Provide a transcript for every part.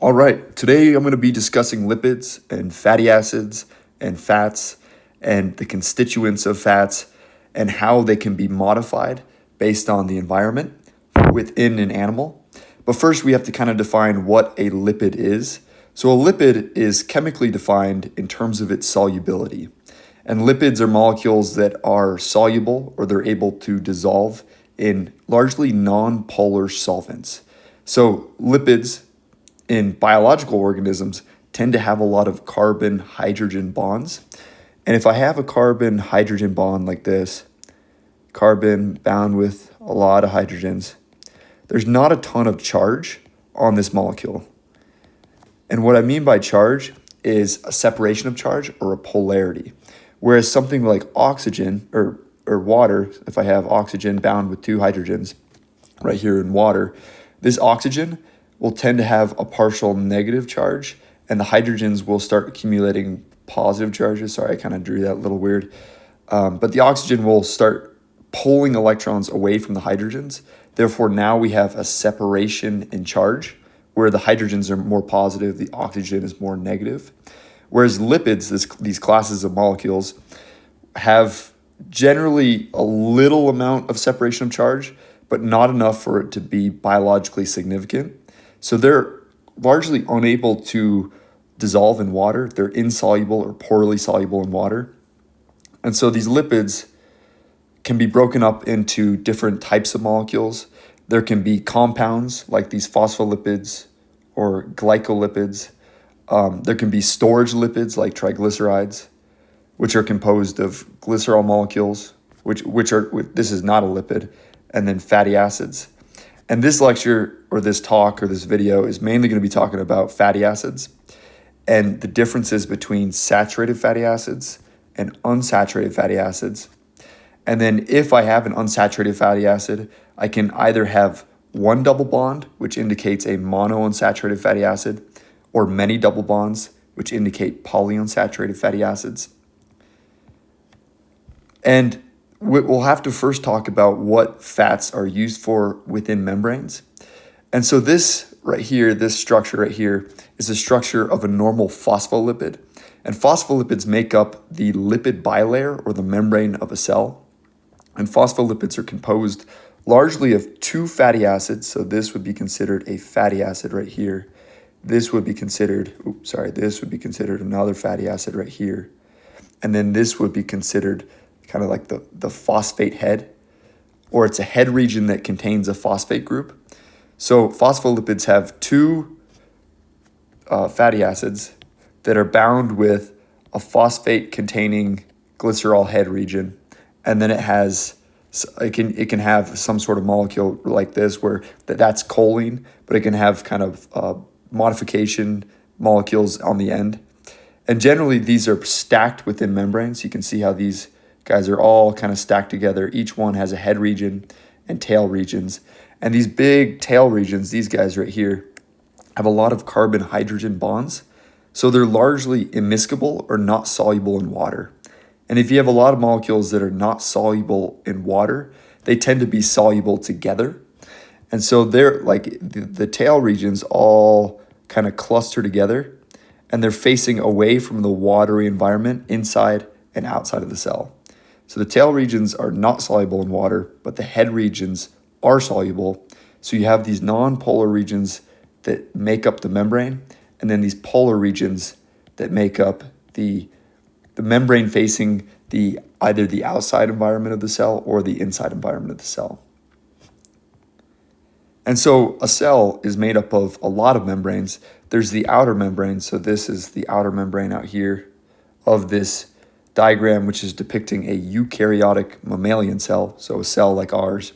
All right, today I'm going to be discussing lipids and fatty acids and fats and the constituents of fats and how they can be modified based on the environment within an animal. But first, we have to kind of define what a lipid is. So, a lipid is chemically defined in terms of its solubility. And lipids are molecules that are soluble or they're able to dissolve in largely non-polar solvents. So, lipids in biological organisms tend to have a lot of carbon hydrogen bonds. And if I have a carbon hydrogen bond like this, carbon bound with a lot of hydrogens, there's not a ton of charge on this molecule. And what I mean by charge is a separation of charge or a polarity. Whereas something like oxygen or water, if I have oxygen bound with two hydrogens right here in water, this oxygen will tend to have a partial negative charge, and the hydrogens will start accumulating positive charges. Sorry, I kind of drew that a little weird. But the oxygen will start pulling electrons away from the hydrogens. Therefore, now we have a separation in charge where the hydrogens are more positive, the oxygen is more negative. Whereas lipids, these classes of molecules, have generally a little amount of separation of charge, but not enough for it to be biologically significant. So they're largely unable to dissolve in water. They're insoluble or poorly soluble in water. And so these lipids can be broken up into different types of molecules. There can be compounds like these phospholipids or glycolipids. There can be storage lipids like triglycerides, which are composed of glycerol molecules, this is not a lipid, and then fatty acids. And this lecture or this talk or this video is mainly going to be talking about fatty acids and the differences between saturated fatty acids and unsaturated fatty acids. And then if I have an unsaturated fatty acid, I can either have one double bond, which indicates a monounsaturated fatty acid, or many double bonds, which indicate polyunsaturated fatty acids. And we'll have to first talk about what fats are used for within membranes. And so this right here, this structure right here, is the structure of a normal phospholipid. And phospholipids make up the lipid bilayer or the membrane of a cell. And phospholipids are composed largely of two fatty acids. So this would be considered a fatty acid right here. This would be considered, this would be considered another fatty acid right here. And then this would be considered kind of like the phosphate head, or it's a head region that contains a phosphate group. So phospholipids have two fatty acids that are bound with a phosphate containing glycerol head region, and then it can have some sort of molecule like this where that's choline, but it can have kind of modification molecules on the end. And generally these are stacked within membranes. You can see how these guys are all kind of stacked together. Each one has a head region and tail regions. And these big tail regions, these guys right here, have a lot of carbon hydrogen bonds. So they're largely immiscible or not soluble in water. And if you have a lot of molecules that are not soluble in water, they tend to be soluble together. And so they're like the tail regions all kind of cluster together, and they're facing away from the watery environment inside and outside of the cell. So the tail regions are not soluble in water, but the head regions are soluble. So you have these non-polar regions that make up the membrane, and then these polar regions that make up the membrane facing either the outside environment of the cell or the inside environment of the cell. And so a cell is made up of a lot of membranes. There's the outer membrane. So this is the outer membrane out here of this diagram, which is depicting a eukaryotic mammalian cell, so a cell like ours.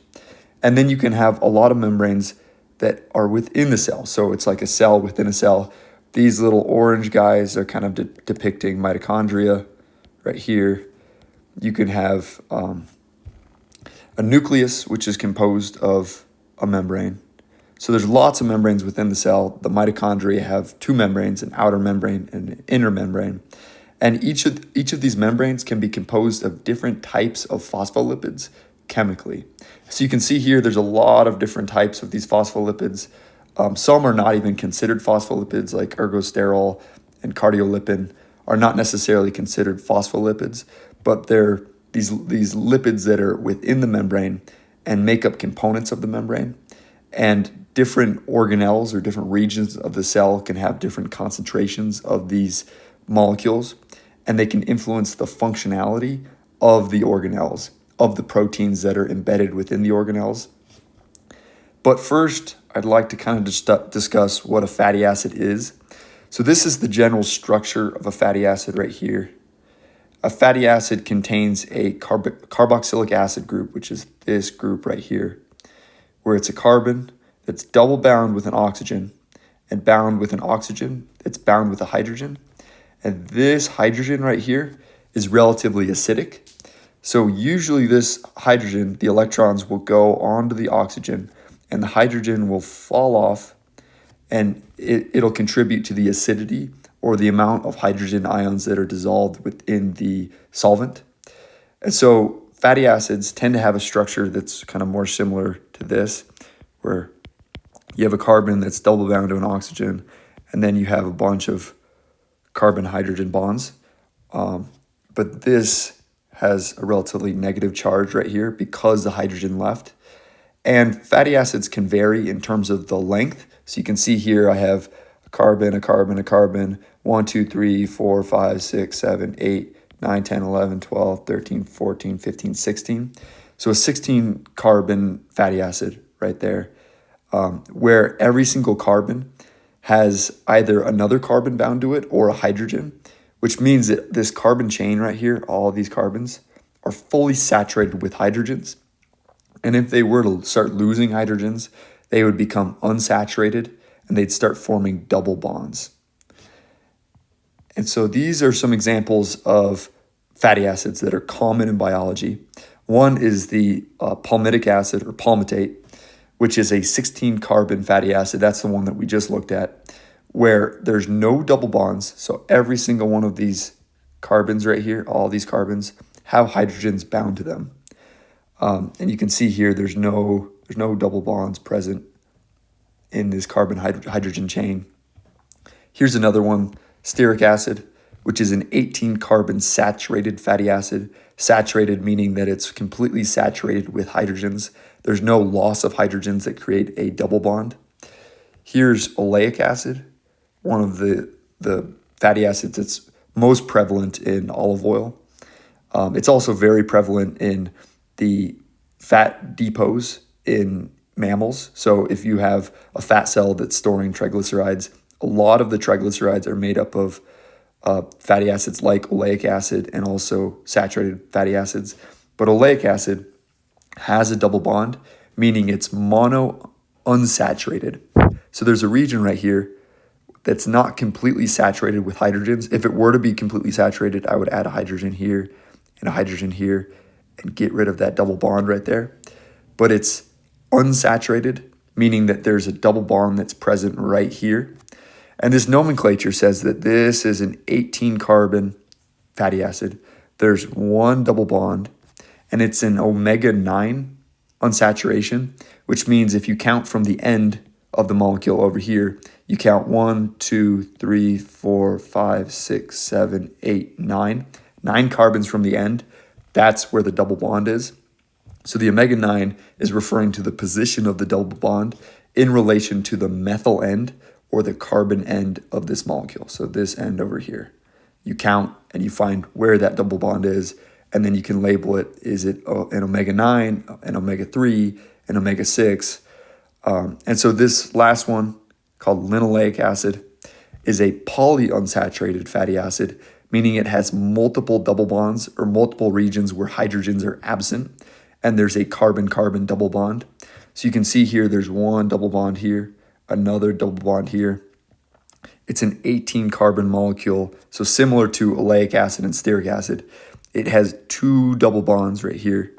And then you can have a lot of membranes that are within the cell. So it's like a cell within a cell. These little orange guys are kind of depicting mitochondria right here. You can have a nucleus, which is composed of a membrane. So there's lots of membranes within the cell. The mitochondria have two membranes, an outer membrane and an inner membrane. And each of these membranes can be composed of different types of phospholipids chemically. So you can see here there's a lot of different types of these phospholipids. Some are not even considered phospholipids, like ergosterol and cardiolipin are not necessarily considered phospholipids, but they're these lipids that are within the membrane and make up components of the membrane. And different organelles or different regions of the cell can have different concentrations of these molecules, and they can influence the functionality of the organelles, of the proteins that are embedded within the organelles. But first, I'd like to kind of just discuss what a fatty acid is. So this is the general structure of a fatty acid right here. A fatty acid contains a carboxylic acid group, which is this group right here, where it's a carbon that's double bound with an oxygen and bound with an oxygen that's bound with a hydrogen. And this hydrogen right here is relatively acidic. So usually this hydrogen, the electrons will go onto the oxygen and the hydrogen will fall off, and it'll contribute to the acidity or the amount of hydrogen ions that are dissolved within the solvent. And so fatty acids tend to have a structure that's kind of more similar to this, where you have a carbon that's double bound to an oxygen, and then you have a bunch of carbon-hydrogen bonds. But this has a relatively negative charge right here because the hydrogen left. And fatty acids can vary in terms of the length. So you can see here I have a carbon, a carbon, a carbon, 1, 2, 3, 4, 5, 6, 7, 8, 9, 10, 11, 12, 13, 14, 15, 16. So a 16 carbon fatty acid right there, where every single carbon has either another carbon bound to it or a hydrogen, which means that this carbon chain right here, all of these carbons, are fully saturated with hydrogens. And if they were to start losing hydrogens, they would become unsaturated and they'd start forming double bonds. And so these are some examples of fatty acids that are common in biology. One is the palmitic acid or palmitate, which is a 16 carbon fatty acid. That's the one that we just looked at, where there's no double bonds. So every single one of these carbons right here, all these carbons, have hydrogens bound to them. And you can see here there's no double bonds present in this carbon hydrogen chain. Here's another one, stearic acid, which is an 18 carbon saturated fatty acid. Saturated meaning that it's completely saturated with hydrogens. There's no loss of hydrogens that create a double bond. Here's oleic acid, one of the fatty acids that's most prevalent in olive oil. It's also very prevalent in the fat depots in mammals. So if you have a fat cell that's storing triglycerides, a lot of the triglycerides are made up of fatty acids like oleic acid and also saturated fatty acids. But oleic acid has a double bond, meaning it's mono unsaturated. So there's a region right here that's not completely saturated with hydrogens. If it were to be completely saturated, I would add a hydrogen here and a hydrogen here and get rid of that double bond right there. But it's unsaturated, meaning that there's a double bond that's present right here. And this nomenclature says that this is an 18 carbon fatty acid. There's one double bond, and it's an omega-9 unsaturation, which means if you count from the end of the molecule over here, you count 1, 2, 3, 4, 5, 6, 7, 8, 9. 9 carbons from the end. That's where the double bond is. So the omega-9 is referring to the position of the double bond in relation to the methyl end or the carbon end of this molecule. So this end over here. You count and you find where that double bond is, and then you can label it. Is it an omega-9, an omega-3, an omega-6? And so this last one, called linoleic acid, is a polyunsaturated fatty acid, meaning it has multiple double bonds or multiple regions where hydrogens are absent, and there's a carbon-carbon double bond. So you can see here there's one double bond here, another double bond here. It's an 18 carbon molecule, so similar to oleic acid and stearic acid. It has 2 double bonds right here,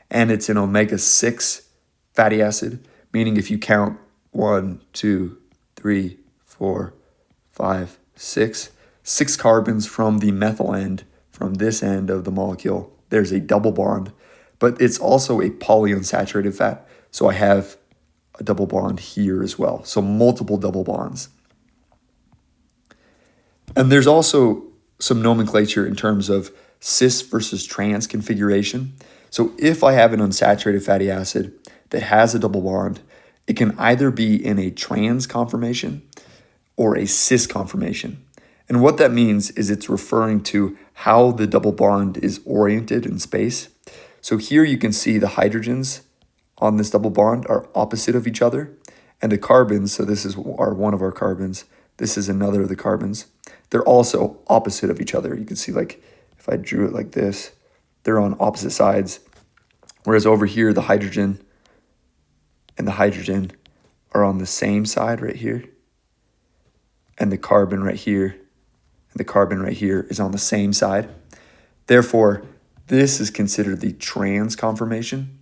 and it's an omega-6 fatty acid, meaning if you count 1, 2, 3, 4, 5, 6, 6 carbons from the methyl end, from this end of the molecule, there's a double bond, but it's also a polyunsaturated fat. So I have a double bond here as well. So multiple double bonds. And there's also some nomenclature in terms of cis versus trans configuration. So if I have an unsaturated fatty acid that has a double bond, it can either be in a trans conformation or a cis conformation. And what that means is it's referring to how the double bond is oriented in space. So here you can see the hydrogens on this double bond are opposite of each other, and the carbons, so this is one of our carbons, this is another of the carbons, they're also opposite of each other. You can see, like, if I drew it like this, they're on opposite sides, whereas over here the hydrogen and the hydrogen are on the same side right here, and the carbon right here and the carbon right here is on the same side. Therefore, this is considered the trans conformation.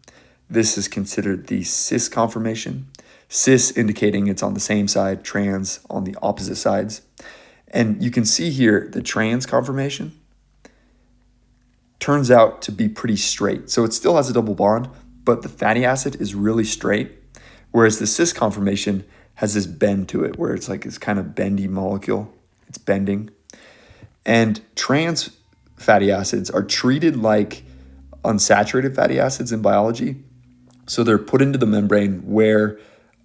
This is considered the cis conformation. Cis indicating it's on the same side, trans on the opposite sides. And you can see here the trans conformation turns out to be pretty straight. So it still has a double bond, but the fatty acid is really straight, whereas the cis conformation has this bend to it where it's like this kind of bendy molecule. It's bending. And trans fatty acids are treated like unsaturated fatty acids in biology. So they're put into the membrane where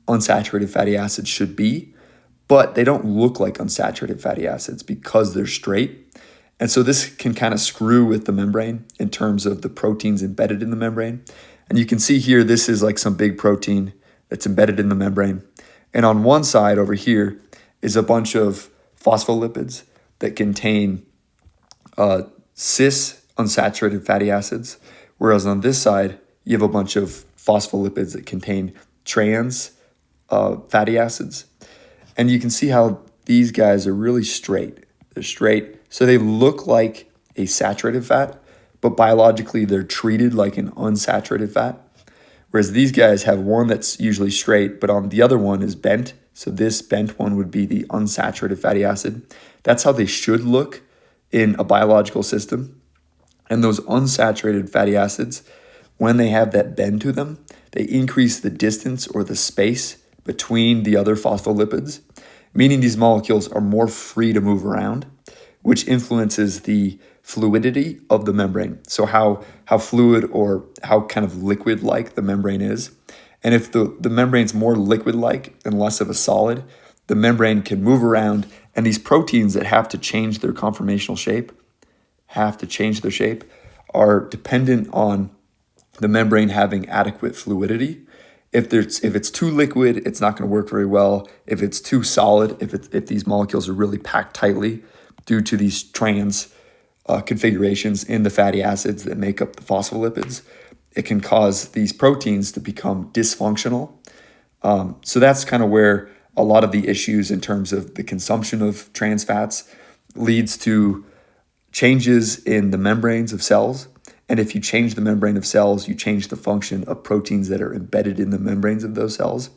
unsaturated fatty acids should be, but they don't look like unsaturated fatty acids because they're straight. And so this can kind of screw with the membrane in terms of the proteins embedded in the membrane. And you can see here, this is like some big protein that's embedded in the membrane. And on one side over here is a bunch of phospholipids that contain cis unsaturated fatty acids, whereas on this side, you have a bunch of phospholipids that contain trans fatty acids. And you can see how these guys are really straight. They're straight, so they look like a saturated fat, but biologically they're treated like an unsaturated fat. Whereas these guys have one that's usually straight, but on the other one is bent. So this bent one would be the unsaturated fatty acid. That's how they should look in a biological system. And those unsaturated fatty acids, when they have that bend to them, they increase the distance or the space between the other phospholipids, meaning these molecules are more free to move around, which influences the fluidity of the membrane. So how fluid or how kind of liquid-like the membrane is. And if the membrane's more liquid-like and less of a solid, the membrane can move around, and these proteins that have to change their conformational shape, are dependent on the membrane having adequate fluidity. If it's too liquid, it's not going to work very well. If it's too solid, if these molecules are really packed tightly due to these trans configurations in the fatty acids that make up the phospholipids, it can cause these proteins to become dysfunctional. So that's kind of where a lot of the issues in terms of the consumption of trans fats leads to changes in the membranes of cells. And if you change the membrane of cells, you change the function of proteins that are embedded in the membranes of those cells.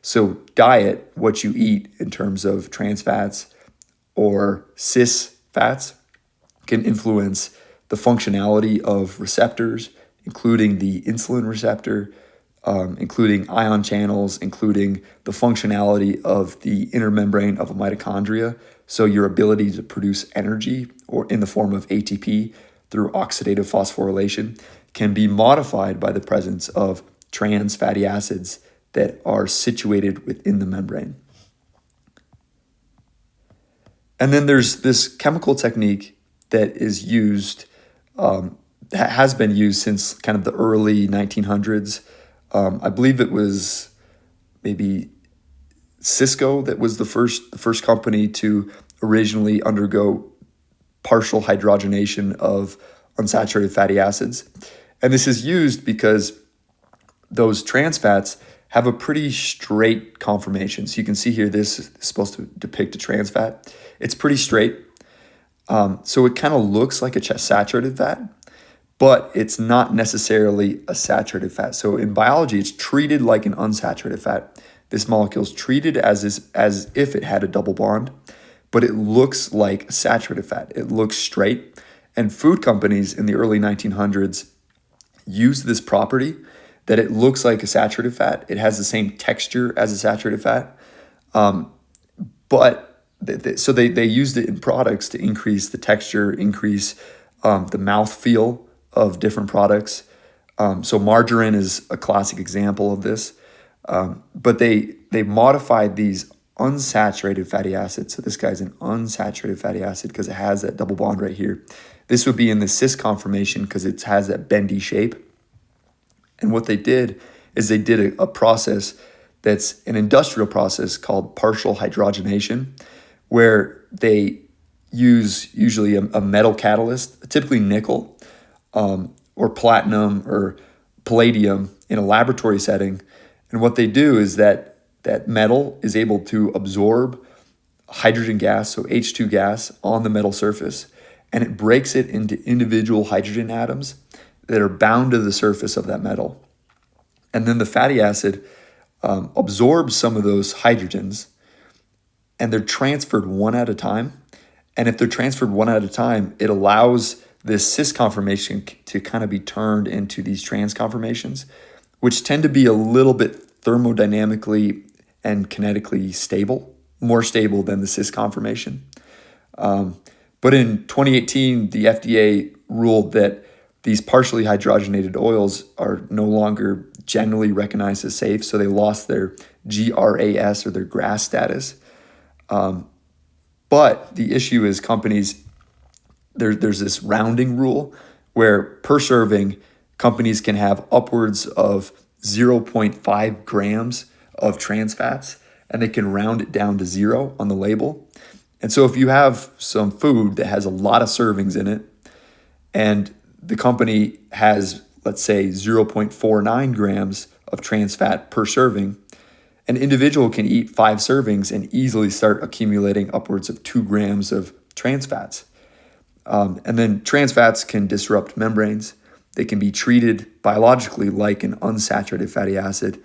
So diet, what you eat in terms of trans fats or cis fats, can influence the functionality of receptors, including the insulin receptor, including ion channels, including the functionality of the inner membrane of a mitochondria. So your ability to produce energy or in the form of ATP through oxidative phosphorylation can be modified by the presence of trans fatty acids that are situated within the membrane. And then there's this chemical technique that is used, has been used since kind of the early 1900s. I believe it was maybe Cisco that was the first company to originally undergo partial hydrogenation of unsaturated fatty acids. And this is used because those trans fats have a pretty straight conformation. So you can see here, this is supposed to depict a trans fat. It's pretty straight. So it kind of looks like a saturated fat, but it's not necessarily a saturated fat. So in biology, it's treated like an unsaturated fat. This molecule is treated as if it had a double bond, but it looks like a saturated fat. It looks straight. And food companies in the early 1900s used this property that it looks like a saturated fat. It has the same texture as a saturated fat, but so they used it in products to increase the texture, increase the mouthfeel of different products. So margarine is a classic example of this. But they modified these unsaturated fatty acids. So this guy's an unsaturated fatty acid because it has that double bond right here. This would be in the cis conformation because it has that bendy shape. And what they did is they did a process that's an industrial process called partial hydrogenation, where they use usually a metal catalyst, typically nickel, or platinum or palladium in a laboratory setting. And what they do is that metal is able to absorb hydrogen gas, so H2 gas, on the metal surface, and it breaks it into individual hydrogen atoms that are bound to the surface of that metal. And then the fatty acid absorbs some of those hydrogens, and they're transferred one at a time. And if they're transferred one at a time, it allows this cis conformation to kind of be turned into these trans conformations, which tend to be a little bit thermodynamically and kinetically stable, more stable than the cis conformation. But in 2018, the FDA ruled that these partially hydrogenated oils are no longer generally recognized as safe, so they lost their GRAS or their GRAS status. But the issue is companies, there's this rounding rule where per serving, companies can have upwards of 0.5 grams of trans fats, and they can round it down to 0 on the label. And so if you have some food that has a lot of servings in it, and the company has, let's say, 0.49 grams of trans fat per serving, an individual can eat 5 servings and easily start accumulating upwards of 2 grams of trans fats. And then trans fats can disrupt membranes. They can be treated biologically like an unsaturated fatty acid,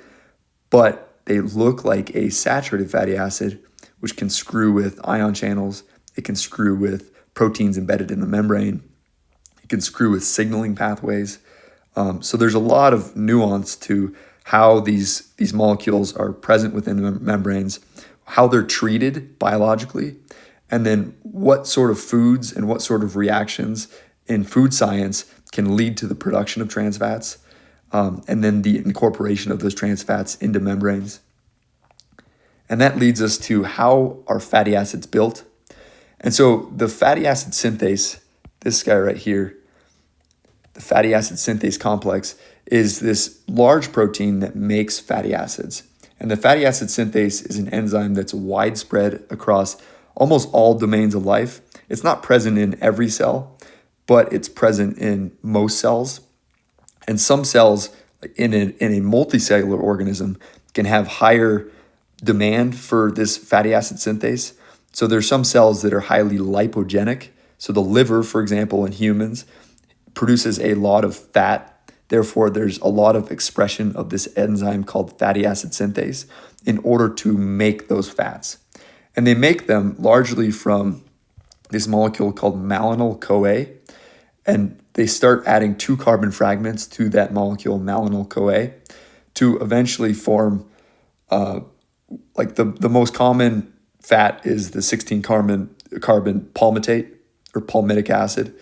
but they look like a saturated fatty acid, which can screw with ion channels. It can screw with proteins embedded in the membrane. It can screw with signaling pathways. So there's a lot of nuance to how these molecules are present within the membranes, how they're treated biologically, and then what sort of foods and what sort of reactions in food science can lead to the production of trans fats, and then the incorporation of those trans fats into membranes. And that leads us to how are fatty acids built. And so the fatty acid synthase, this guy right here, the fatty acid synthase complex, is this large protein that makes fatty acids. And the fatty acid synthase is an enzyme that's widespread across almost all domains of life. It's not present in every cell, but it's present in most cells. And some cells in a multicellular organism can have higher demand for this fatty acid synthase. So there's some cells that are highly lipogenic. So the liver, for example, in humans, produces a lot of fat. Therefore, there's a lot of expression of this enzyme called fatty acid synthase in order to make those fats. And they make them largely from this molecule called malonyl-CoA. And they start adding 2 carbon fragments to that molecule, malonyl-CoA, to eventually form, like the most common fat is the 16 carbon palmitate or palmitic acid.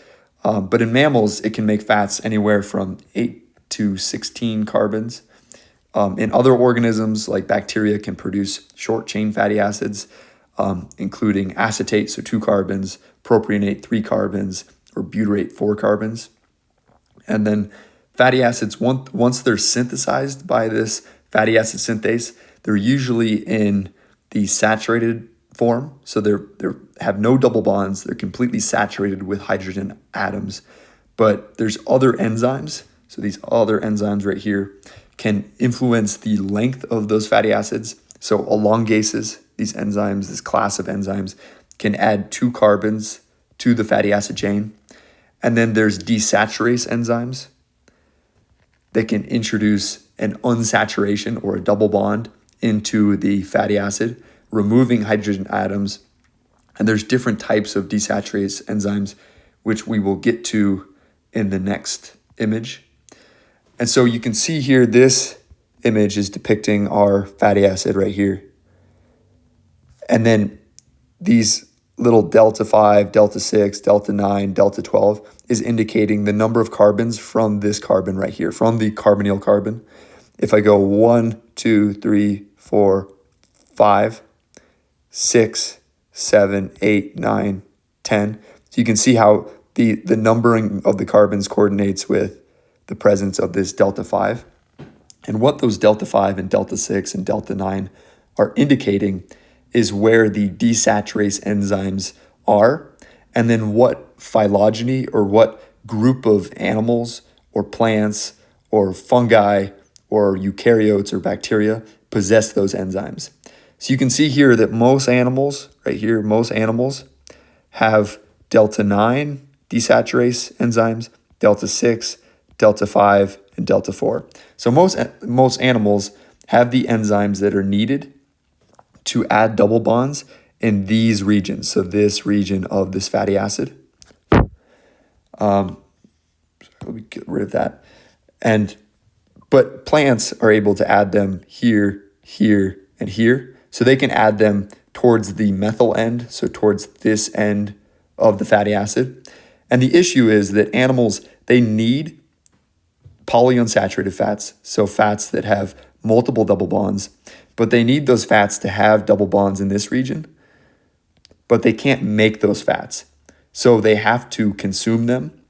But in mammals, it can make fats anywhere from 8 to 16 carbons. In other organisms, like bacteria, can produce short-chain fatty acids, including acetate, so 2 carbons, propionate, 3 carbons, or butyrate, 4 carbons. And then fatty acids, once they're synthesized by this fatty acid synthase, they're usually in the saturated form. So they have no double bonds. They're completely saturated with hydrogen atoms. But there's other enzymes. So these other enzymes right here can influence the length of those fatty acids. So elongases, these enzymes, this class of enzymes, can add 2 carbons to the fatty acid chain. And then there's desaturase enzymes that can introduce an unsaturation or a double bond into the fatty acid, removing hydrogen atoms. And there's different types of desaturase enzymes, which we will get to in the next image. And so you can see here, this image is depicting our fatty acid right here. And then these little delta 5, delta 6, delta 9, delta 12 is indicating the number of carbons from this carbon right here, from the carbonyl carbon. If I go 1, 2, 3, 4, 5, 6, 7, 8, 9, 10. So you can see how the numbering of the carbons coordinates with the presence of this delta 5. And what those delta 5 and delta 6 and delta 9 are indicating is where the desaturase enzymes are, and then what phylogeny or what group of animals or plants or fungi or eukaryotes or bacteria possess those enzymes. So you can see here that most animals, right here, most animals have delta 9 desaturase enzymes, delta 6, delta 5, and delta 4. So most animals have the enzymes that are needed to add double bonds in these regions. So this region of this fatty acid. Let me get rid of that. But plants are able to add them here, here, and here. So they can add them towards the methyl end, so towards this end of the fatty acid. And the issue is that animals, they need polyunsaturated fats, so fats that have multiple double bonds, but they need those fats to have double bonds in this region, but they can't make those fats. So they have to consume them.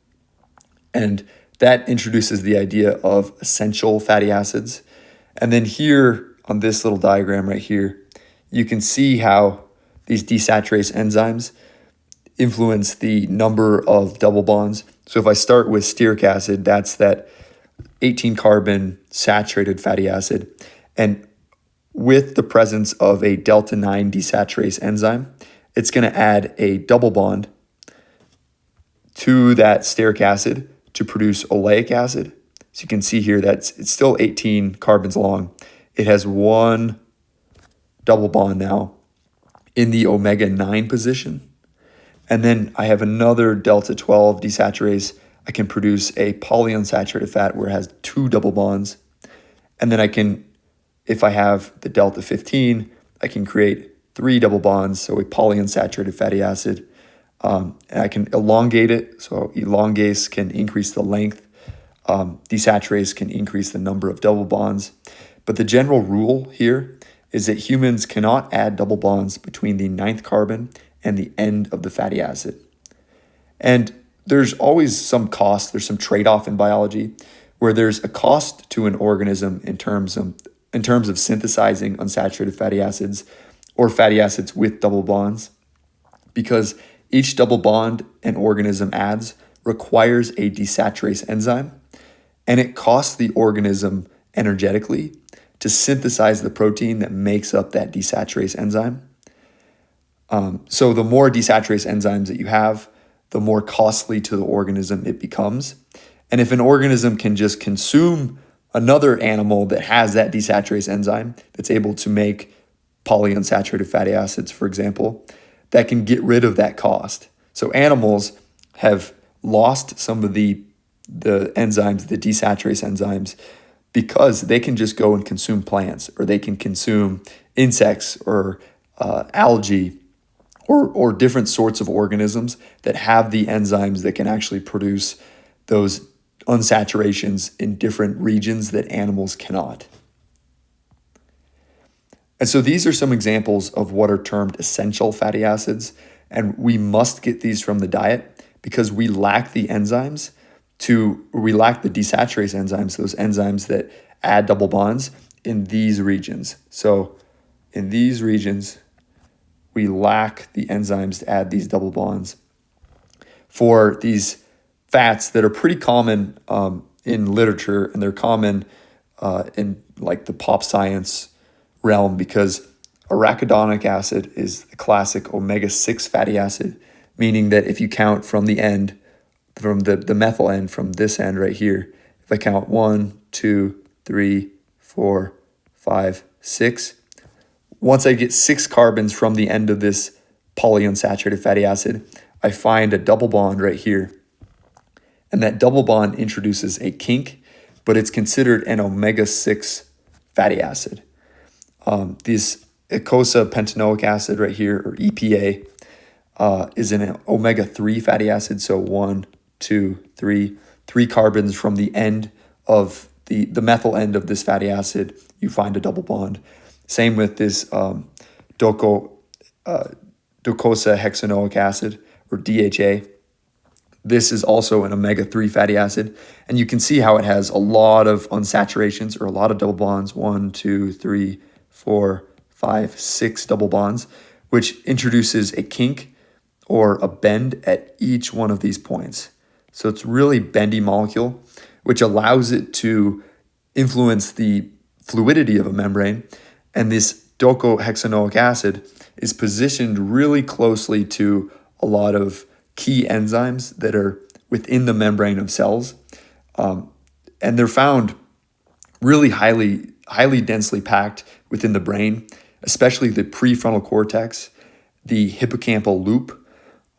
And that introduces the idea of essential fatty acids. And then here on this little diagram right here, you can see how these desaturase enzymes influence the number of double bonds. So if I start with stearic acid, that's that 18 carbon saturated fatty acid. And with the presence of a delta 9 desaturase enzyme, it's going to add a double bond to that stearic acid to produce oleic acid. So you can see here that it's still 18 carbons long. It has one double bond now in the omega 9 position. And then I have another delta 12 desaturase. I can produce a polyunsaturated fat where it has two double bonds. And then I can, if I have the delta 15, I can create three double bonds, so a polyunsaturated fatty acid. And I can elongate it, so elongase can increase the length. Desaturase can increase the number of double bonds. But the general rule here is that humans cannot add double bonds between the 9th carbon and the end of the fatty acid. And there's always some cost, there's some trade-off in biology, where there's a cost to an organism in terms of synthesizing unsaturated fatty acids or fatty acids with double bonds, because each double bond an organism adds requires a desaturase enzyme, and it costs the organism energetically to synthesize the protein that makes up that desaturase enzyme. So the more desaturase enzymes that you have, the more costly to the organism it becomes. And if an organism can just consume another animal that has that desaturase enzyme that's able to make polyunsaturated fatty acids, for example, that can get rid of that cost. So animals have lost some of the enzymes, the desaturase enzymes, because they can just go and consume plants, or they can consume insects or algae or different sorts of organisms that have the enzymes that can actually produce those unsaturations in different regions that animals cannot. And so these are some examples of what are termed essential fatty acids, and we must get these from the diet because we lack the enzymes we lack the desaturase enzymes, those enzymes that add double bonds in these regions. So in these regions, we lack the enzymes to add these double bonds. For these fats that are pretty common in literature, and they're common in like the pop science realm, because arachidonic acid is the classic omega-6 fatty acid, meaning that if you count from the end, from the methyl end, from this end right here, if I count 1, 2, 3, 4, 5, 6, once I get 6 carbons from the end of this polyunsaturated fatty acid, I find a double bond right here. And that double bond introduces a kink but it's considered an omega-6 fatty acid. This eicosapentaenoic acid right here, or EPA, is an omega-3 fatty acid. So 1, 2, 3, 3 carbons from the end of the methyl end of this fatty acid, you find a double bond. Same with this docosahexaenoic acid, or DHA. This is also an omega-3 fatty acid, and you can see how it has a lot of unsaturations, or a lot of double bonds, 1, 2, 3, 4, 5, 6 double bonds, which introduces a kink or a bend at each one of these points. So it's really bendy molecule, which allows it to influence the fluidity of a membrane. And this docosahexaenoic acid is positioned really closely to a lot of key enzymes that are within the membrane of cells. And they're found really highly densely packed within the brain, especially the prefrontal cortex, the hippocampal loop,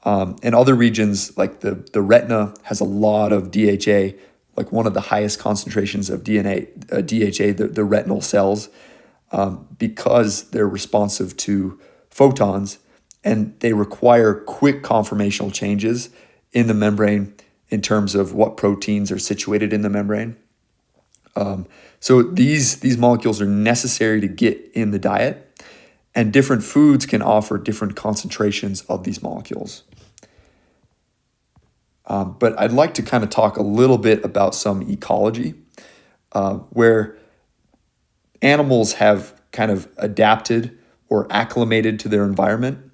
and other regions like the retina has a lot of DHA, like one of the highest concentrations of DHA, the retinal cells, because they're responsive to photons and they require quick conformational changes in the membrane in terms of what proteins are situated in the membrane. So these molecules are necessary to get in the diet, and different foods can offer different concentrations of these molecules. But I'd like to kind of talk a little bit about some ecology, where animals have kind of adapted or acclimated to their environment.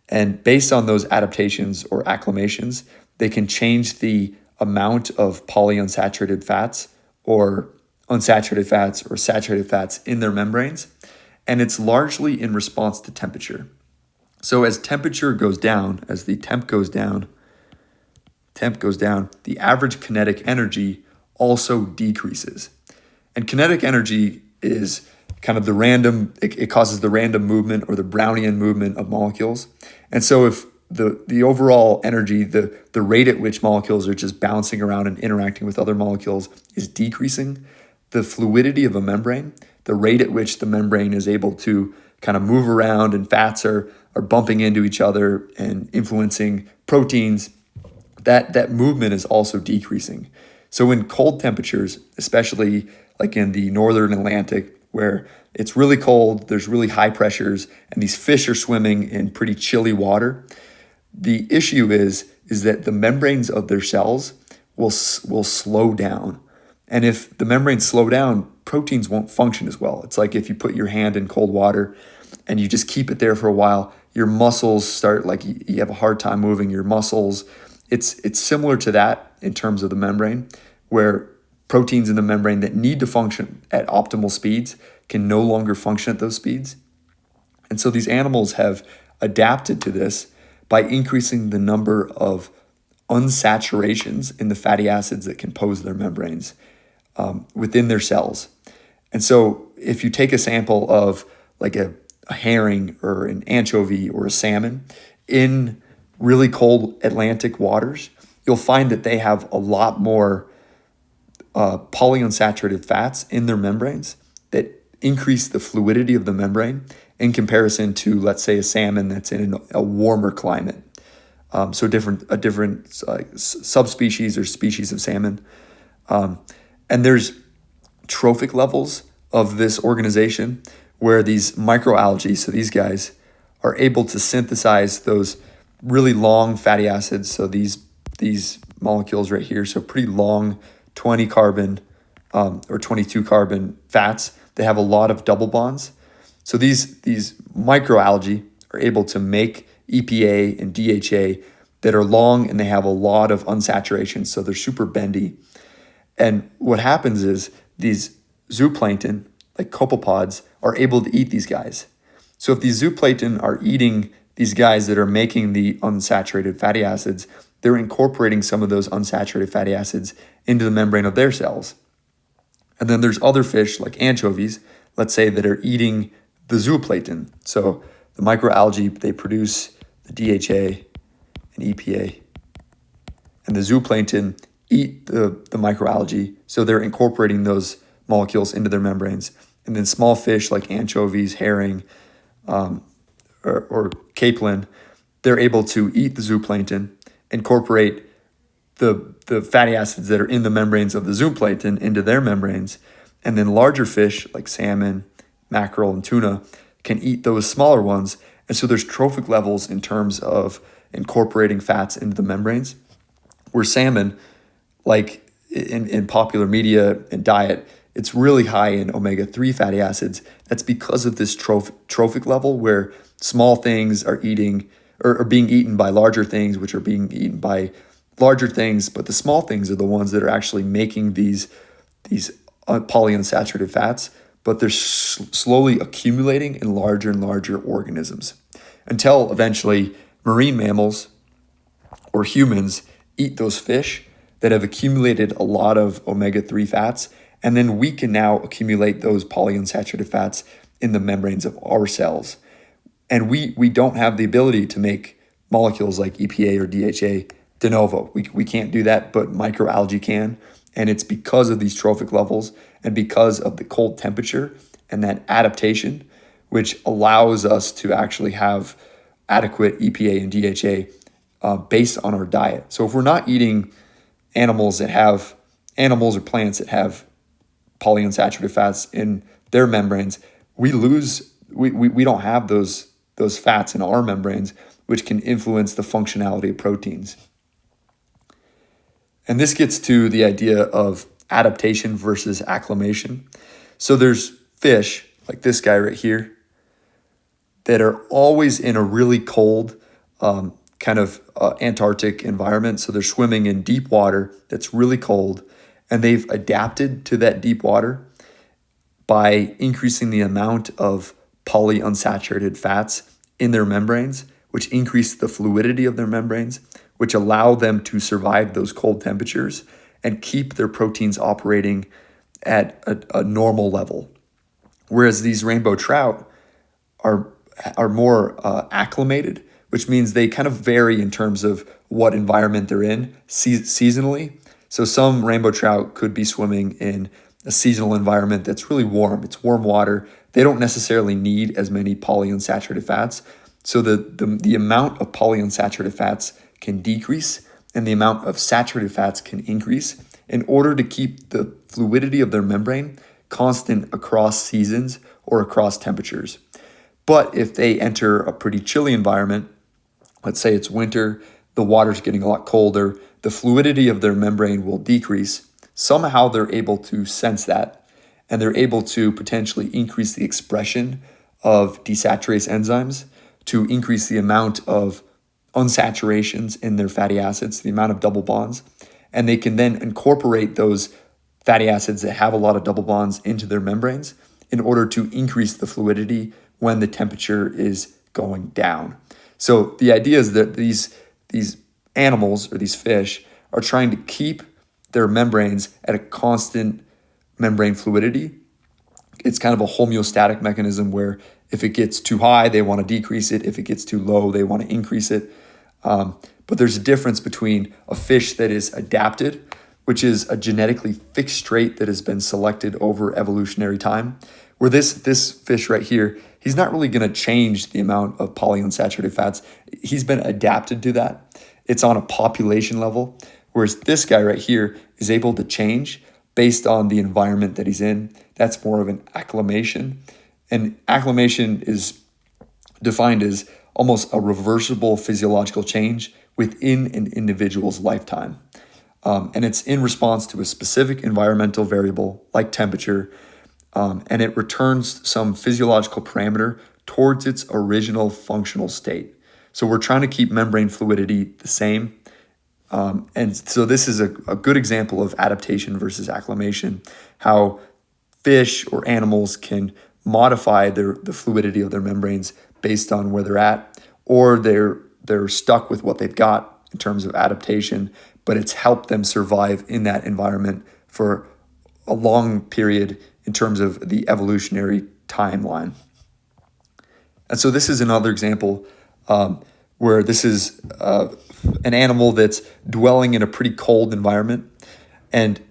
And based on those adaptations or acclimations, they can change the amount of polyunsaturated fats or unsaturated fats or saturated fats in their membranes. And it's largely in response to temperature. So as temperature goes down, as the temp goes down, the average kinetic energy also decreases. And kinetic energy is kind of the random, it causes the random movement or the Brownian movement of molecules. And so if the overall energy, the rate at which molecules are just bouncing around and interacting with other molecules is decreasing, the fluidity of a membrane, the rate at which the membrane is able to kind of move around and fats are bumping into each other and influencing proteins, that movement is also decreasing. So in cold temperatures, especially like in the northern Atlantic, where it's really cold, there's really high pressures, and these fish are swimming in pretty chilly water, the issue is that the membranes of their cells will slow down. And if the membranes slow down, proteins won't function as well. It's like if you put your hand in cold water and you just keep it there for a while, your muscles start, like you have a hard time moving your muscles. It's similar to that in terms of the membrane, where proteins in the membrane that need to function at optimal speeds can no longer function at those speeds. And so these animals have adapted to this by increasing the number of unsaturations in the fatty acids that compose their membranes within their cells. And so if you take a sample of like a herring or an anchovy or a salmon in really cold Atlantic waters, you'll find that they have a lot more polyunsaturated fats in their membranes that increase the fluidity of the membrane in comparison to, let's say, a salmon that's in a warmer climate. So a different subspecies or species of salmon. And there's trophic levels of this organization where these microalgae, so these guys, are able to synthesize those really long fatty acids. So these molecules right here, so pretty long 20 carbon or 22 carbon fats. They have a lot of double bonds. So these microalgae are able to make EPA and DHA that are long, and they have a lot of unsaturation, so they're super bendy. And what happens is these zooplankton, like copepods, are able to eat these guys. So if these zooplankton are eating these guys that are making the unsaturated fatty acids, they're incorporating some of those unsaturated fatty acids into the membrane of their cells. And then there's other fish like anchovies, let's say, that are eating the zooplankton. So the microalgae, they produce the DHA and EPA. And the zooplankton eat the microalgae. So they're incorporating those molecules into their membranes. And then small fish like anchovies, herring, or capelin, they're able to eat the zooplankton, incorporate the fatty acids that are in the membranes of the zooplankton into their membranes. And then larger fish like salmon, mackerel, and tuna can eat those smaller ones. And so there's trophic levels in terms of incorporating fats into the membranes, where salmon, like in popular media and diet, it's really high in omega-3 fatty acids. That's because of this trophic level where small things are eating or being eaten by larger things, which are being eaten by larger things, but the small things are the ones that are actually making these polyunsaturated fats, but they're slowly accumulating in larger and larger organisms until eventually marine mammals or humans eat those fish that have accumulated a lot of omega-3 fats, and then we can now accumulate those polyunsaturated fats in the membranes of our cells. And we don't have the ability to make molecules like EPA or DHA de novo. We can't do that, but microalgae can. And it's because of these trophic levels and because of the cold temperature and that adaptation, which allows us to actually have adequate EPA and DHA based on our diet. So if we're not eating animals or plants that have polyunsaturated fats in their membranes, we don't have those fats in our membranes, which can influence the functionality of proteins. And this gets to the idea of adaptation versus acclimation. So there's fish like this guy right here that are always in a really cold Antarctic environment. So they're swimming in deep water that's really cold, and they've adapted to that deep water by increasing the amount of polyunsaturated fats in their membranes, which increase the fluidity of their membranes, which allow them to survive those cold temperatures and keep their proteins operating at a normal level. Whereas these rainbow trout are more acclimated, which means they kind of vary in terms of what environment they're in seasonally. So some rainbow trout could be swimming in a seasonal environment that's really warm. It's warm water. They don't necessarily need as many polyunsaturated fats. So the amount of polyunsaturated fats can decrease and the amount of saturated fats can increase in order to keep the fluidity of their membrane constant across seasons or across temperatures. But if they enter a pretty chilly environment, let's say it's winter, the water's getting a lot colder, the fluidity of their membrane will decrease. Somehow they're able to sense that, and they're able to potentially increase the expression of desaturase enzymes to increase the amount of unsaturations in their fatty acids, the amount of double bonds, and they can then incorporate those fatty acids that have a lot of double bonds into their membranes in order to increase the fluidity when the temperature is going down. So the idea is that these animals or these fish are trying to keep their membranes at a constant membrane fluidity. It's kind of a homeostatic mechanism where if it gets too high, they want to decrease it. If it gets too low, they want to increase it. But there's a difference between a fish that is adapted, which is a genetically fixed trait that has been selected over evolutionary time, where this fish right here, he's not really going to change the amount of polyunsaturated fats. He's been adapted to that. It's on a population level, whereas this guy right here is able to change based on the environment that he's in. That's more of an acclimation. And acclimation is defined as almost a reversible physiological change within an individual's lifetime. And it's in response to a specific environmental variable like temperature, and it returns some physiological parameter towards its original functional state. So we're trying to keep membrane fluidity the same. And so this is a good example of adaptation versus acclimation, how fish or animals can modify the fluidity of their membranes based on where they're at, or they're stuck with what they've got in terms of adaptation, but it's helped them survive in that environment for a long period in terms of the evolutionary timeline. And so this is another example where this is an animal that's dwelling in a pretty cold environment. And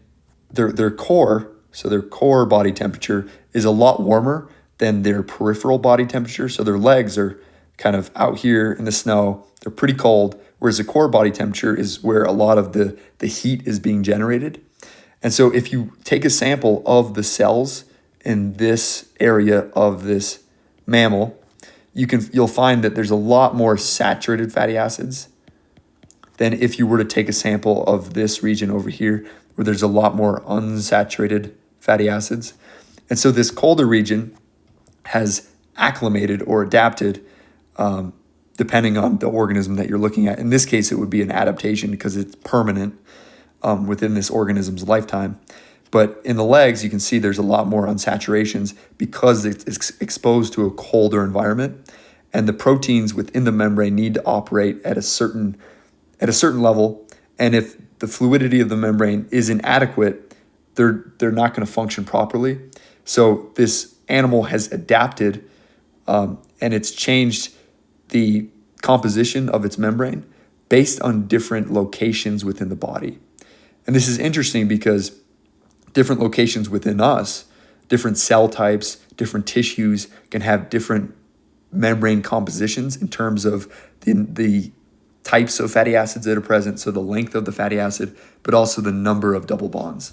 their core, so their core body temperature is a lot warmer than their peripheral body temperature. So their legs are kind of out here in the snow. They're pretty cold, whereas the core body temperature is where a lot of the heat is being generated. And so if you take a sample of the cells in this area of this mammal, you'll find that there's a lot more saturated fatty acids than if you were to take a sample of this region over here, where there's a lot more unsaturated fatty acids. And so this colder region has acclimated or adapted, depending on the organism that you're looking at. In this case, it would be an adaptation because it's permanent within this organism's lifetime. But in the legs, you can see there's a lot more unsaturations because it's exposed to a colder environment. And the proteins within the membrane need to operate at a certain level. And if the fluidity of the membrane is inadequate, they're not going to function properly. So this animal has adapted, and it's changed the composition of its membrane based on different locations within the body. And this is interesting because different locations within us, different cell types, different tissues can have different membrane compositions in terms of the types of fatty acids that are present, so the length of the fatty acid, but also the number of double bonds.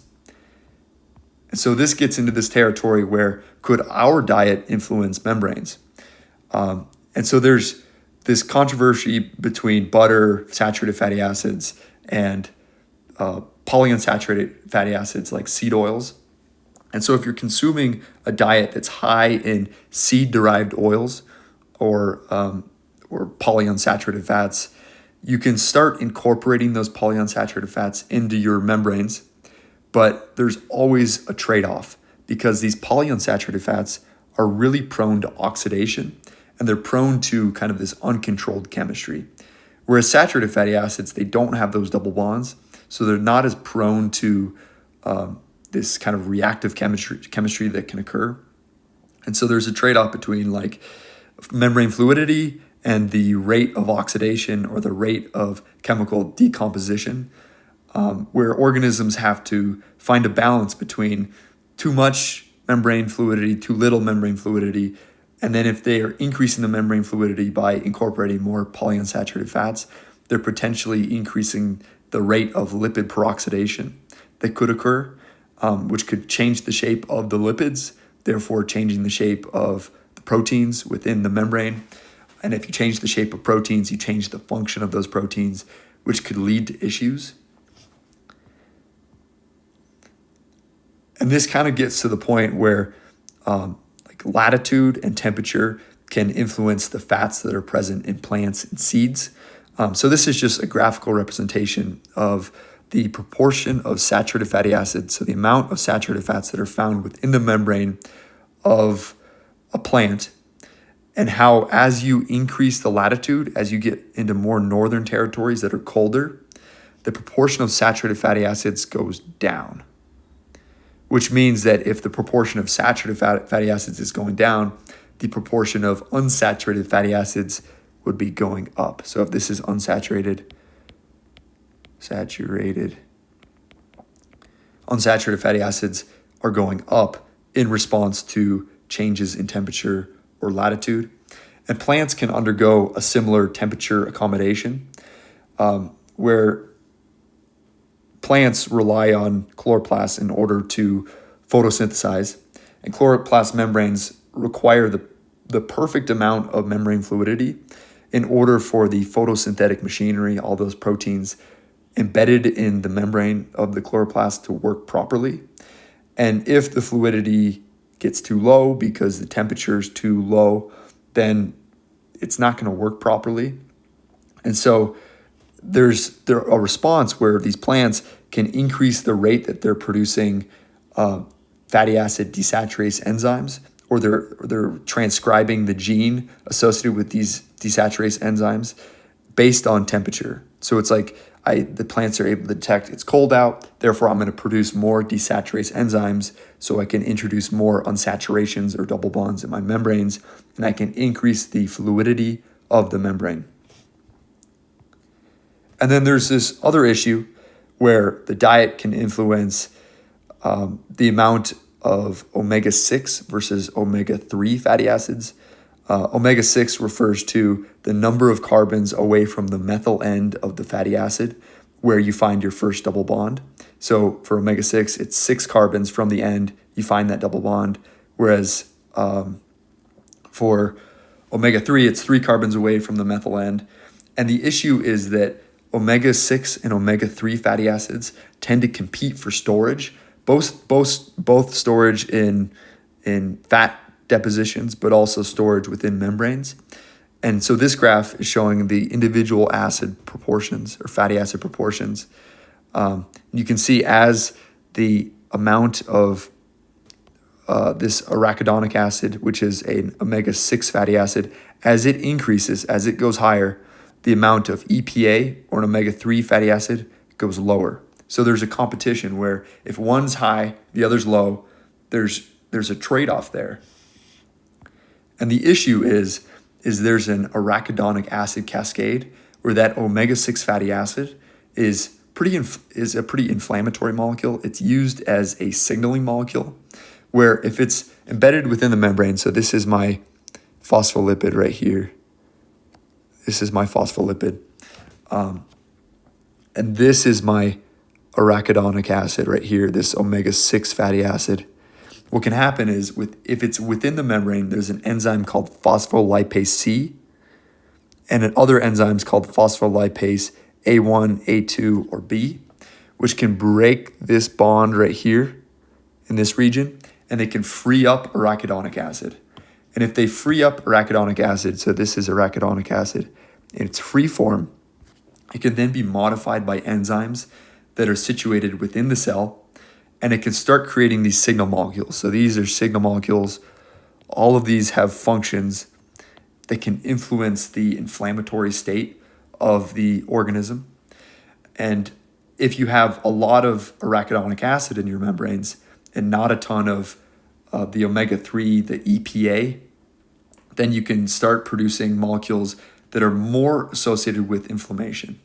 And so this gets into this territory where could our diet influence membranes? And so there's this controversy between butter, saturated fatty acids, and polyunsaturated fatty acids like seed oils. And so if you're consuming a diet that's high in seed-derived oils or polyunsaturated fats, you can start incorporating those polyunsaturated fats into your membranes, but there's always a trade-off because these polyunsaturated fats are really prone to oxidation and they're prone to kind of this uncontrolled chemistry. Whereas saturated fatty acids, they don't have those double bonds, so they're not as prone to this kind of reactive chemistry that can occur. And so there's a trade-off between like membrane fluidity and the rate of oxidation or the rate of chemical decomposition, where organisms have to find a balance between too much membrane fluidity, too little membrane fluidity, and then if they are increasing the membrane fluidity by incorporating more polyunsaturated fats, they're potentially increasing the rate of lipid peroxidation that could occur, which could change the shape of the lipids, therefore changing the shape of the proteins within the membrane. And if you change the shape of proteins, you change the function of those proteins, which could lead to issues. And this kind of gets to the point where like latitude and temperature can influence the fats that are present in plants and seeds. So this is just a graphical representation of the proportion of saturated fatty acids, so the amount of saturated fats that are found within the membrane of a plant, and how as you increase the latitude, as you get into more northern territories that are colder, the proportion of saturated fatty acids goes down. Which means that if the proportion of saturated fatty acids is going down, the proportion of unsaturated fatty acids would be going up. So if this is unsaturated, unsaturated fatty acids are going up in response to changes in temperature or latitude. And plants can undergo a similar temperature accommodation where plants rely on chloroplasts in order to photosynthesize. And chloroplast membranes require the perfect amount of membrane fluidity in order for the photosynthetic machinery, all those proteins embedded in the membrane of the chloroplast, to work properly. And if the fluidity gets too low because the temperature is too low, then it's not going to work properly. And so there's a response where these plants can increase the rate that they're producing fatty acid desaturase enzymes, or they're transcribing the gene associated with these desaturase enzymes based on temperature. So it's like the plants are able to detect it's cold out, therefore I'm going to produce more desaturase enzymes so I can introduce more unsaturations or double bonds in my membranes, and I can increase the fluidity of the membrane. And then there's this other issue where the diet can influence the amount of omega-6 versus omega-3 fatty acids. Omega-6 refers to the number of carbons away from the methyl end of the fatty acid where you find your first double bond. So for omega-6, it's 6 carbons from the end, you find that double bond, whereas for omega-3, it's 3 carbons away from the methyl end. And the issue is that omega-6 and omega-3 fatty acids tend to compete for storage, both storage in fat depositions, but also storage within membranes. And so this graph is showing the individual acid proportions or fatty acid proportions. You can see as the amount of this arachidonic acid, which is an omega-6 fatty acid, as it increases, as it goes higher, the amount of EPA or an omega-3 fatty acid goes lower. So there's a competition where if one's high, the other's low, there's a trade-off there. And the issue is there's an arachidonic acid cascade where that omega-6 fatty acid is a pretty inflammatory molecule. It's used as a signaling molecule where if it's embedded within the membrane, so this is my phospholipid right here. This is my phospholipid. And this is my arachidonic acid right here, this omega-6 fatty acid. What can happen is if it's within the membrane, there's an enzyme called phospholipase C and other enzymes called phospholipase A1, A2, or B, which can break this bond right here in this region, and they can free up arachidonic acid. And if they free up arachidonic acid, so this is arachidonic acid, in its free form, it can then be modified by enzymes that are situated within the cell, and it can start creating these signal molecules. So these are signal molecules. All of these have functions that can influence the inflammatory state of the organism. And if you have a lot of arachidonic acid in your membranes and not a ton of the omega-3, the EPA, then you can start producing molecules that are more associated with inflammation.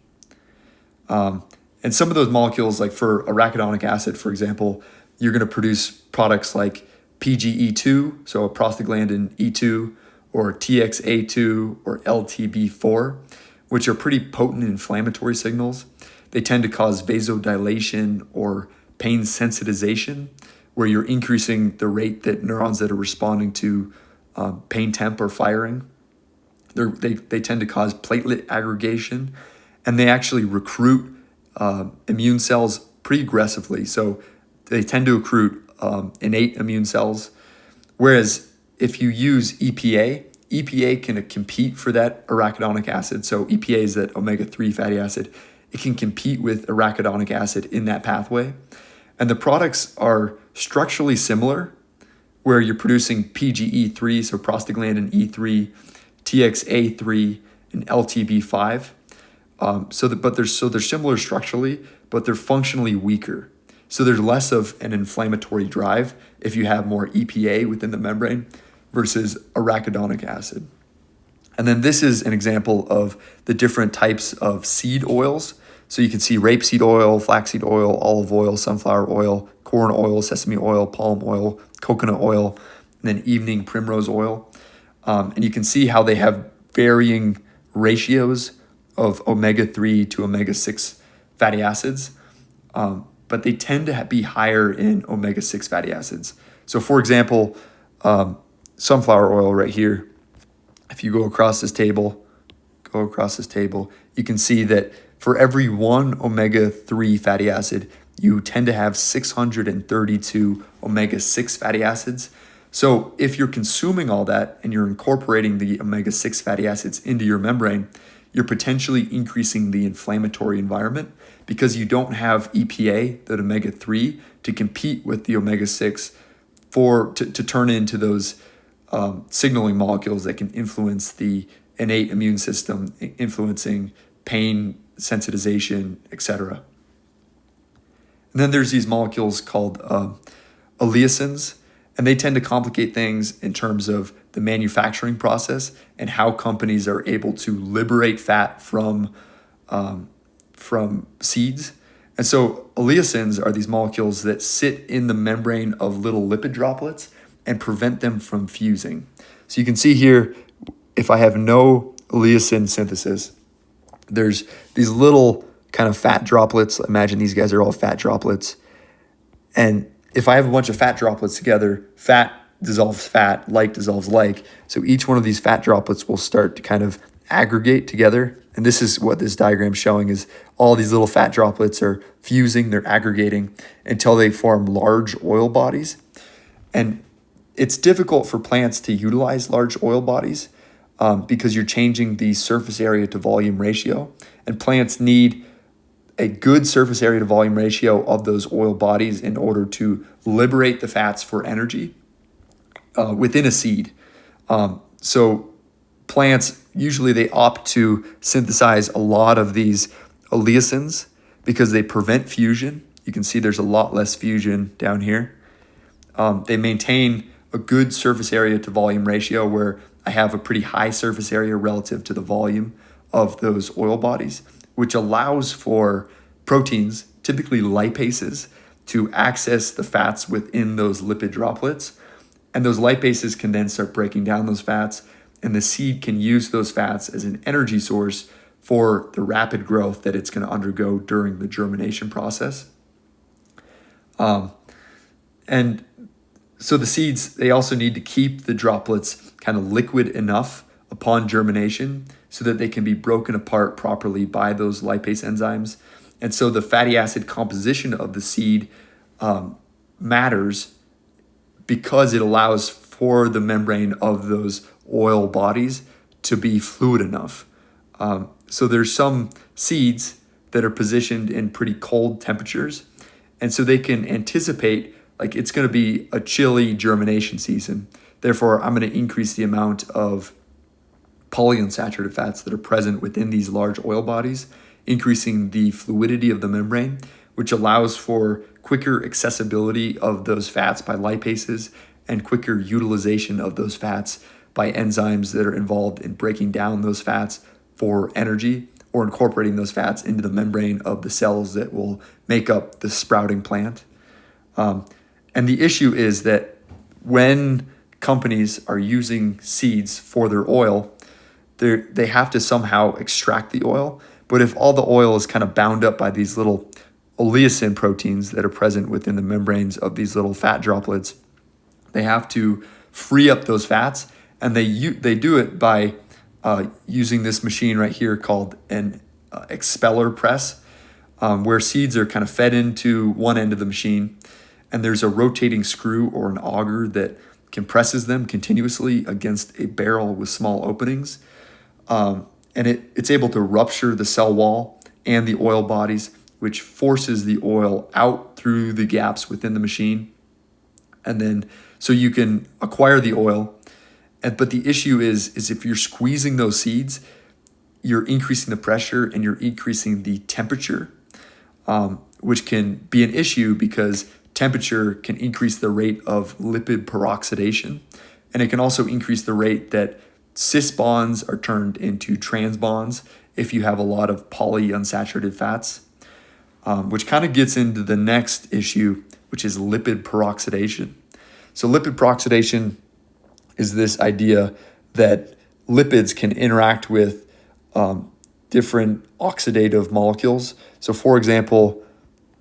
And some of those molecules, like for arachidonic acid, for example, you're going to produce products like PGE2, so a prostaglandin E2, or TXA2, or LTB4, which are pretty potent inflammatory signals. They tend to cause vasodilation or pain sensitization, where you're increasing the rate that neurons that are responding to pain temp are firing. They tend to cause platelet aggregation, and they actually recruit immune cells pretty aggressively. So they tend to recruit innate immune cells. Whereas if you use EPA can compete for that arachidonic acid. So EPA is that omega-3 fatty acid. It can compete with arachidonic acid in that pathway. And the products are structurally similar, where you're producing PGE3, so prostaglandin E3, TXA3, and LTB5. They're similar structurally, but they're functionally weaker. So there's less of an inflammatory drive if you have more EPA within the membrane versus arachidonic acid. And then this is an example of the different types of seed oils. So you can see rapeseed oil, flaxseed oil, olive oil, sunflower oil, corn oil, sesame oil, palm oil, coconut oil, and then evening primrose oil. And you can see how they have varying ratios of omega-3 to omega-6 fatty acids, but they tend to be higher in omega-6 fatty acids. So for example, sunflower oil right here, if you go across this table, you can see that for every one omega-3 fatty acid, you tend to have 632 omega-6 fatty acids. So if you're consuming all that and you're incorporating the omega-6 fatty acids into your membrane, you're potentially increasing the inflammatory environment because you don't have EPA, that omega-3, to compete with the omega-6 to turn into those signaling molecules that can influence the innate immune system, influencing pain, sensitization, etc. And then there's these molecules called oleacins, and they tend to complicate things in terms of the manufacturing process and how companies are able to liberate fat from seeds. And so oleacins are these molecules that sit in the membrane of little lipid droplets and prevent them from fusing. So you can see here, if I have no oleacin synthesis, there's these little kind of fat droplets. Imagine these guys are all fat droplets. And if I have a bunch of fat droplets together, fat dissolves fat, like dissolves like. So each one of these fat droplets will start to kind of aggregate together. And this is what this diagram is showing, is all these little fat droplets are fusing, they're aggregating until they form large oil bodies. And it's difficult for plants to utilize large oil bodies because you're changing the surface area to volume ratio. And plants need a good surface area to volume ratio of those oil bodies in order to liberate the fats for energy within a seed. So plants, usually they opt to synthesize a lot of these oleacins because they prevent fusion. You can see there's a lot less fusion down here. They maintain a good surface area to volume ratio where I have a pretty high surface area relative to the volume of those oil bodies, which allows for proteins, typically lipases, to access the fats within those lipid droplets. And those lipases can then start breaking down those fats, and the seed can use those fats as an energy source for the rapid growth that it's going to undergo during the germination process. And so the seeds, they also need to keep the droplets kind of liquid enough upon germination so that they can be broken apart properly by those lipase enzymes. And so the fatty acid composition of the seed matters because it allows for the membrane of those oil bodies to be fluid enough. So there's some seeds that are positioned in pretty cold temperatures, and so they can anticipate like it's going to be a chilly germination season. Therefore, I'm going to increase the amount of polyunsaturated fats that are present within these large oil bodies, increasing the fluidity of the membrane, which allows for quicker accessibility of those fats by lipases and quicker utilization of those fats by enzymes that are involved in breaking down those fats for energy or incorporating those fats into the membrane of the cells that will make up the sprouting plant. And the issue is that when companies are using seeds for their oil, they have to somehow extract the oil. But if all the oil is kind of bound up by these little oleacin proteins that are present within the membranes of these little fat droplets, they have to free up those fats, and they do it by using this machine right here called an expeller press, where seeds are kind of fed into one end of the machine, and there's a rotating screw or an auger that compresses them continuously against a barrel with small openings. And it's able to rupture the cell wall and the oil bodies, which forces the oil out through the gaps within the machine. And then, so you can acquire the oil. But the issue is if you're squeezing those seeds, you're increasing the pressure and you're increasing the temperature, which can be an issue because temperature can increase the rate of lipid peroxidation. And it can also increase the rate that cis bonds are turned into trans bonds if you have a lot of polyunsaturated fats, which kind of gets into the next issue, which is lipid peroxidation. So lipid peroxidation is this idea that lipids can interact with different oxidative molecules. So for example,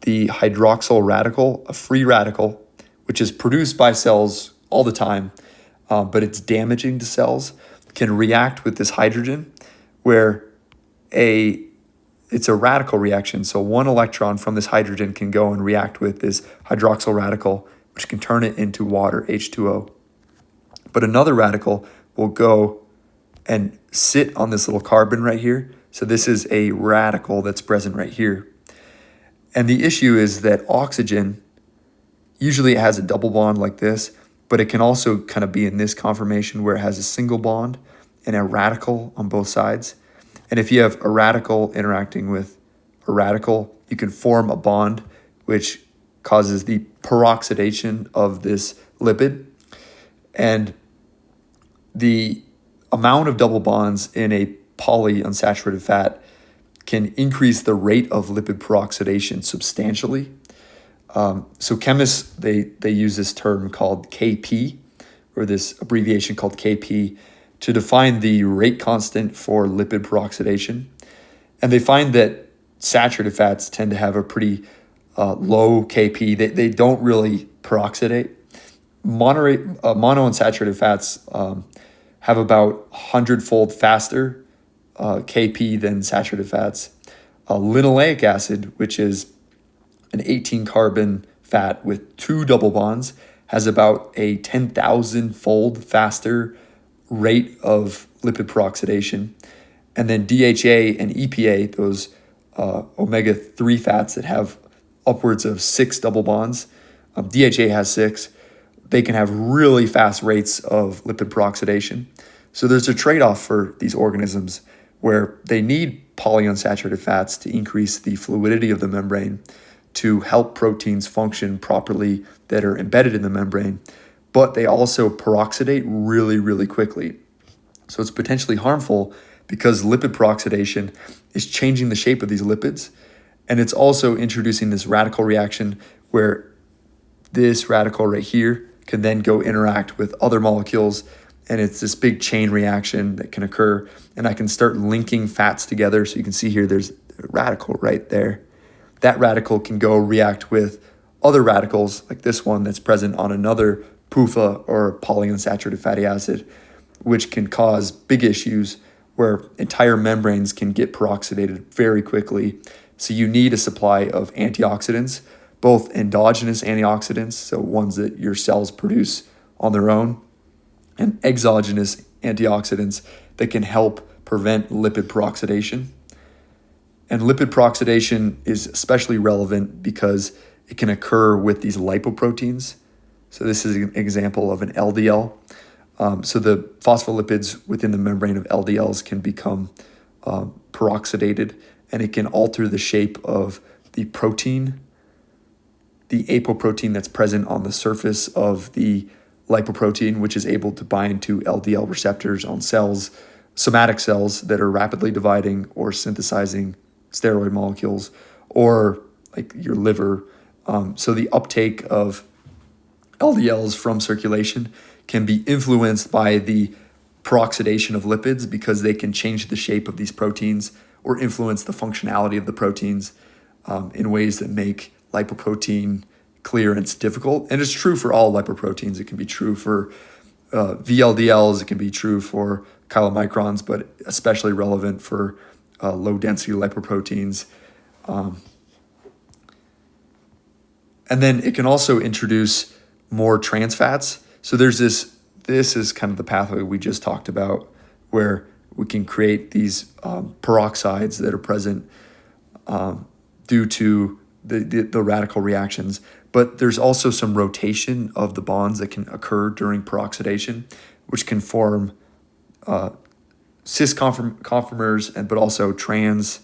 the hydroxyl radical, a free radical, which is produced by cells all the time, but it's damaging to cells, can react with this hydrogen where it's a radical reaction. So one electron from this hydrogen can go and react with this hydroxyl radical, which can turn it into water, H2O. But another radical will go and sit on this little carbon right here. So this is a radical that's present right here. And the issue is that oxygen, usually it has a double bond like this, but it can also kind of be in this conformation where it has a single bond and a radical on both sides. And if you have a radical interacting with a radical, you can form a bond which causes the peroxidation of this lipid. And the amount of double bonds in a polyunsaturated fat can increase the rate of lipid peroxidation substantially. So chemists, they use this term called Kp, or this abbreviation called Kp, to define the rate constant for lipid peroxidation. And they find that saturated fats tend to have a pretty low Kp. They don't really peroxidate. Monounsaturated fats have about 100-fold faster Kp than saturated fats. Linoleic acid, which is an 18-carbon fat with 2 double bonds, has about a 10,000-fold faster rate of lipid peroxidation. And then DHA and EPA, those omega-3 fats that have upwards of 6 double bonds, DHA has 6, they can have really fast rates of lipid peroxidation. So there's a trade-off for these organisms where they need polyunsaturated fats to increase the fluidity of the membrane to help proteins function properly that are embedded in the membrane, but they also peroxidate really, really quickly. So it's potentially harmful because lipid peroxidation is changing the shape of these lipids, and it's also introducing this radical reaction where this radical right here can then go interact with other molecules, and it's this big chain reaction that can occur, and I can start linking fats together. So you can see here there's a radical right there. That radical can go react with other radicals like this one that's present on another PUFA or polyunsaturated fatty acid, which can cause big issues where entire membranes can get peroxidated very quickly. So you need a supply of antioxidants, both endogenous antioxidants, so ones that your cells produce on their own, and exogenous antioxidants that can help prevent lipid peroxidation. And lipid peroxidation is especially relevant because it can occur with these lipoproteins. So this is an example of an LDL. So the phospholipids within the membrane of LDLs can become peroxidated, and it can alter the shape of the protein, the apoprotein that's present on the surface of the lipoprotein, which is able to bind to LDL receptors on cells, somatic cells that are rapidly dividing or synthesizing steroid molecules, or like your liver. So the uptake of LDLs from circulation can be influenced by the peroxidation of lipids because they can change the shape of these proteins or influence the functionality of the proteins in ways that make lipoprotein clearance difficult. And it's true for all lipoproteins. It can be true for VLDLs, it can be true for chylomicrons, but especially relevant for low-density lipoproteins. And then it can also introduce more trans fats. So there's this is kind of the pathway we just talked about, where we can create these peroxides that are present due to the radical reactions. But there's also some rotation of the bonds that can occur during peroxidation, which can form cis conformers, but also trans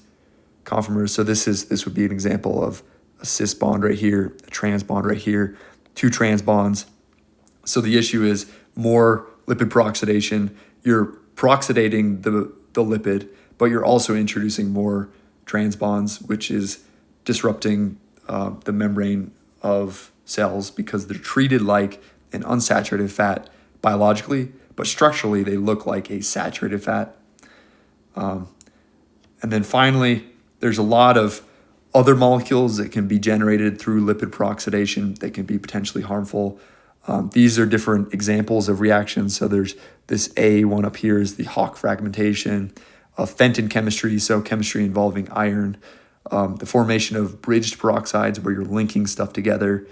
conformers. So this would be an example of a cis bond right here, a trans bond right here, 2 trans bonds. So the issue is more lipid peroxidation. You're peroxidating the lipid, but you're also introducing more trans bonds, which is disrupting the membrane of cells because they're treated like an unsaturated fat biologically, but structurally they look like a saturated fat. And then finally, there's a lot of other molecules that can be generated through lipid peroxidation that can be potentially harmful. These are different examples of reactions. So there's this A one up here is the Hawk fragmentation, Fenton chemistry, so chemistry involving iron, the formation of bridged peroxides where you're linking stuff together.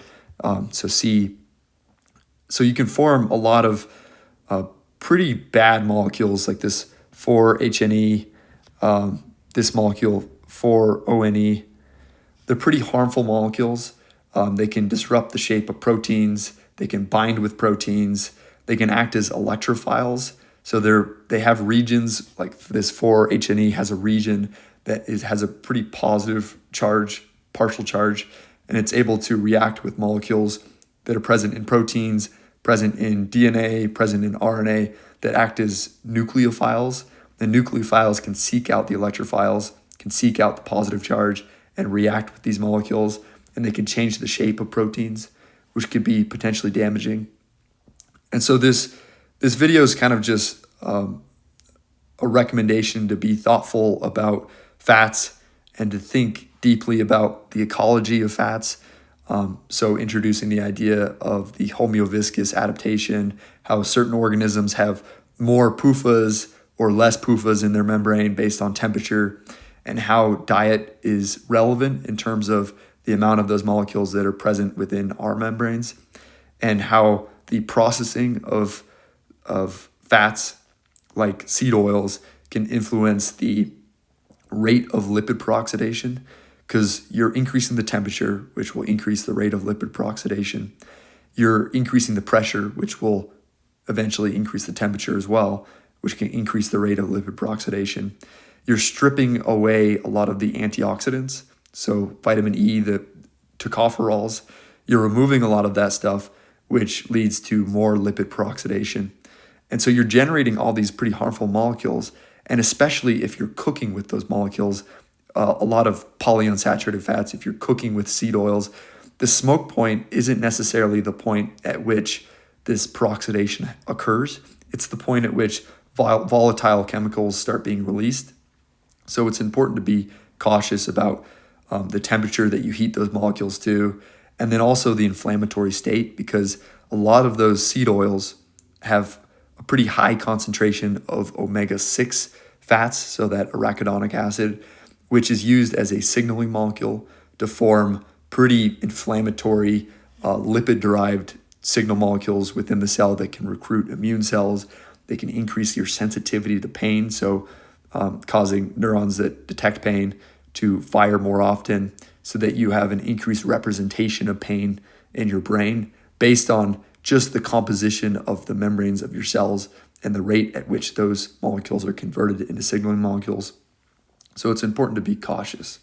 So C. So you can form a lot of pretty bad molecules like this 4-HNE, this molecule 4-ONE. They're pretty harmful molecules. They can disrupt the shape of proteins. They can bind with proteins. They can act as electrophiles. So they have regions, like this 4-HNE has a region that has a pretty positive charge, partial charge, and it's able to react with molecules that are present in proteins, present in DNA, present in RNA, that act as nucleophiles. The nucleophiles can seek out the electrophiles, can seek out the positive charge and react with these molecules, and they can change the shape of proteins, which could be potentially damaging. And so this video is kind of just a recommendation to be thoughtful about fats and to think deeply about the ecology of fats. So introducing the idea of the homeoviscous adaptation, how certain organisms have more PUFAs or less PUFAs in their membrane based on temperature, and how diet is relevant in terms of the amount of those molecules that are present within our membranes, and how the processing of fats like seed oils can influence the rate of lipid peroxidation, because you're increasing the temperature, which will increase the rate of lipid peroxidation. You're increasing the pressure, which will eventually increase the temperature as well, which can increase the rate of lipid peroxidation. You're stripping away a lot of the antioxidants, so vitamin E, the tocopherols. You're removing a lot of that stuff, which leads to more lipid peroxidation. And so you're generating all these pretty harmful molecules, and especially if you're cooking with those molecules, a lot of polyunsaturated fats, if you're cooking with seed oils, the smoke point isn't necessarily the point at which this peroxidation occurs. It's the point at which volatile chemicals start being released. So it's important to be cautious about the temperature that you heat those molecules to, and then also the inflammatory state, because a lot of those seed oils have a pretty high concentration of omega-6 fats, so that arachidonic acid, which is used as a signaling molecule to form pretty inflammatory lipid-derived signal molecules within the cell that can recruit immune cells. They can increase your sensitivity to pain, so causing neurons that detect pain to fire more often, so that you have an increased representation of pain in your brain based on just the composition of the membranes of your cells and the rate at which those molecules are converted into signaling molecules. So it's important to be cautious.